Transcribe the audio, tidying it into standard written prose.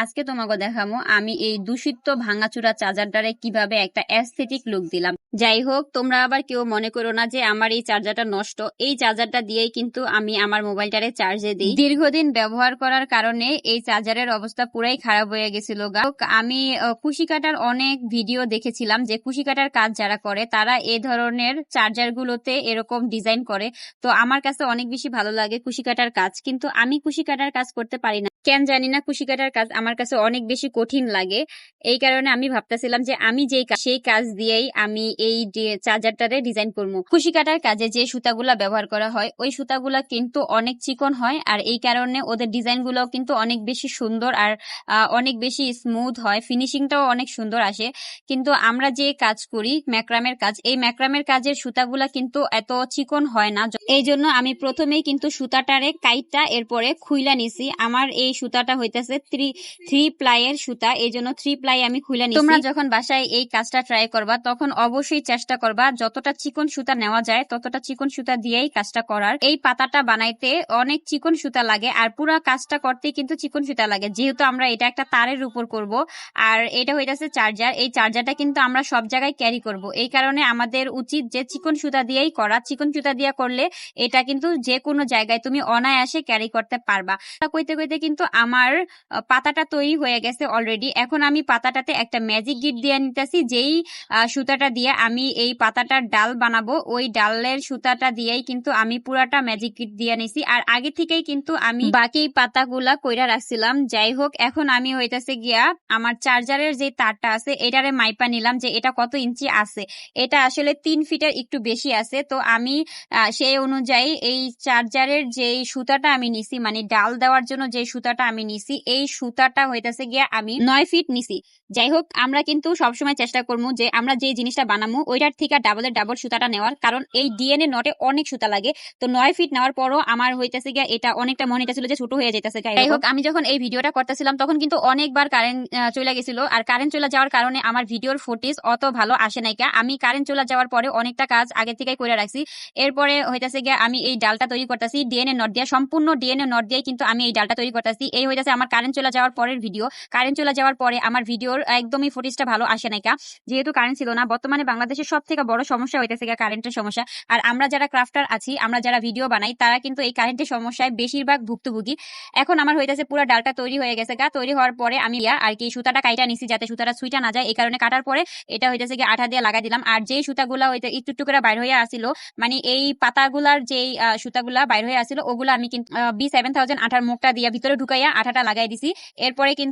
আজকে তোমাকে দেখাবো আমি এই দূষিত ভাঙাচোরা চার্জারটারে কিভাবে একটা অ্যাস্থেটিক লুক দিলাম। যাই হোক, তোমরা আবার কেউ মনে করো না যে আমার এই চার্জারটা নষ্ট। এই চার্জারটা দিয়েই কিন্তু আমি আমার মোবাইলটারে চার্জে দিই। দীর্ঘদিন ব্যবহার করার কারণে এই চার্জারের অবস্থা পুরাই খারাপ হয়ে গেছিল। আমি কুশি কাটার অনেক ভিডিও দেখেছিলাম যে কুশি কাটার কাজ যারা করে তারা এই ধরনের চার্জার গুলোতে এরকম ডিজাইন করে। তো আমার কাছে অনেক বেশি ভালো লাগে কুশি কাটার কাজ, কিন্তু আমি কুশি কাটার কাজ করতে পারি না, কেন জানি না। কুশি কাটার কাজ আমার কাছে অনেক বেশি কঠিন লাগে। এই কারণে আমি ভাবতেছিলাম যে আমি সেই কাজ দিয়েই আমি এই চার্জারটারে ডিজাইন করবো। কুশি কাটার কাজে যে সুতাগুলা ব্যবহার করা হয় ওই সুতাগুলা কিন্তু অনেক চিকন হয়, আর এই কারণে ওদের ডিজাইন গুলো কিন্তু অনেক বেশি সুন্দর আর অনেক বেশি স্মুথ হয়, ফিনিশিংটাও অনেক সুন্দর আসে। কিন্তু আমরা যে কাজ করি ম্যাক্রামের কাজ, এই ম্যাক্রামের কাজের সুতাগুলা কিন্তু এত চিকন হয় না। এই জন্য আমি প্রথমেই কিন্তু সুতাটারে কাইটটা এরপরে খুইলা নিছি। আমার এই সুতাটা হইতেছে থ্রি প্লাইয়ের সুতা, এই জন্য 3 প্লাই আমি খুলে নিছি। তোমরা যখন বাসায় এই কাজটা ট্রাই করবা তখন অবশ্যই চেষ্টা করবা যতটা চিকন সুতা নেওয়া যায় ততটা চিকন সুতা দিয়েই কাজটা করার। এই পাতাটা বানাইতে অনেক চিকন সুতা লাগে, আর পুরো কাজটা করতে কিন্তু চিকন সুতা লাগে, যেহেতু আমরা এটা একটা তারের উপর করব। আর এটা হইতেছে চার্জার, এই চার্জারটা কিন্তু আমরা সব জায়গায় ক্যারি করব। এই কারণে আমাদের উচিত যে চিকন সুতা দিয়েই করা। চিকন সুতা দিয়ে করলে এটা কিন্তু যে কোনো জায়গায় তুমি অনায়াসে ক্যারি করতে পারবা। কইতে কইতে কিন্তু আমার পাতাটা তৈরি হয়ে গেছে অলরেডি। এখন আমি পাতাটাতে একটা ম্যাজিক গিট দিয়ে নিতেছি, যেই সুতাটা দিয়ে আমি এই পাতাটার ডাল বানাবো ওই ডালের সুতাটা দিয়েই কিন্তু আমি পুরাটা ম্যাজিক গিট দিয়ে নিছি। আর আগে থেকেই কিন্তু আমি বাকি পাতাগুলা কইরা রাখছিলাম। যাই হোক, এখন আমি হইতেছে গিয়া আমার চার্জারের যে তারটা আছে এটারে মাইপা নিলাম যে এটা কত ইঞ্চি আছে। এটা আসলে 3 ফিটের একটু বেশি আছে। তো আমি সেই অনুযায়ী এই চার্জারের যে সুতাটা আমি নিছি, মানে ডাল দেওয়ার জন্য যে সুতাটা আমি নিছি এই সুতাটা হইতেছে গিয়া আমি 9 ফিট নিছি। যাই হোক, আমরা কিন্তু সবসময় চেষ্টা করবো যে আমরা যে জিনিসটা বানাবো ওইটার থেকে ডাবল সুতাটা নেওয়ার, কারণ এই ডিএনএ নটে অনেক সুতা লাগে। তো 9 ফিট নেওয়ার পরও আমার হইতেছে গিয়া এটা অনেকটা মনে হইতেছিল যে ছোট হয়ে যেতেছে। যাই হোক, আমি যখন এই ভিডিওটা করতেছিলাম তখন কিন্তু অনেকবার কারেন্ট চলে গেছিল, আর কারেন্ট চলে যাওয়ার কারণে আমার ভিডিওর ফুটেজ অত ভালো আসে নাই। আমি কারেন্ট চলে যাওয়ার পরে অনেকটা কাজ আগে থেকে করে রাখছি। এরপরে হইতেছে গিয়া আমি এই ডালটা তৈরি করতেছি ডিএনএ নট দিয়ে, সম্পূর্ণ ডিএনএ নট দিয়ে কিন্তু আমি এই ডালটা তৈরি করতেছি। এই হইতেছে আমার কারেন্ট চলে যাওয়ার পরের ভিডিও। কারেন্ট চলে যাওয়ার পরে আমার ভিডিওর একদমই ফুটেজটা ভালো আসে নাই, যেহেতু কারেন্ট ছিল না। বর্তমানে বাংলাদেশের সব থেকে বড় সমস্যা হইতেছে গিয়া কারেন্টের সমস্যা। আর আমরা যারা ক্রাফটার আছি, আমরা যারা ভিডিও বানাই, তারা কিন্তু এই কারেন্টের সমস্যায় বেশিরভাগ ভুক্তভোগী। এখন আমার হইতেছে পুরো ডালটা তৈরি হয়ে গেছে। তৈরি হওয়ার পরে আমি আর কি সুতাটা কাইটা নিছি যাতে সুতাটা সুইটা না যায়। এই কারণে কাটার পরে এটা হইতেছে গিয়ে আঠা দিয়ে লাগাই দিলাম। আর যেই সুতাগুলা হইতে একটু একটু করে বাইর হয়ে আসিল, মানে এই পাতাগুলার যেই সুতাগুলা বাইর হয়ে আসিল ওগুলা আমি কিন্তু B7000 আঠার মুখটা দিয়ে ভিতরে ঢুকাইয়া আঠাটা লাগাই দিছি। এরপরে কিন্তু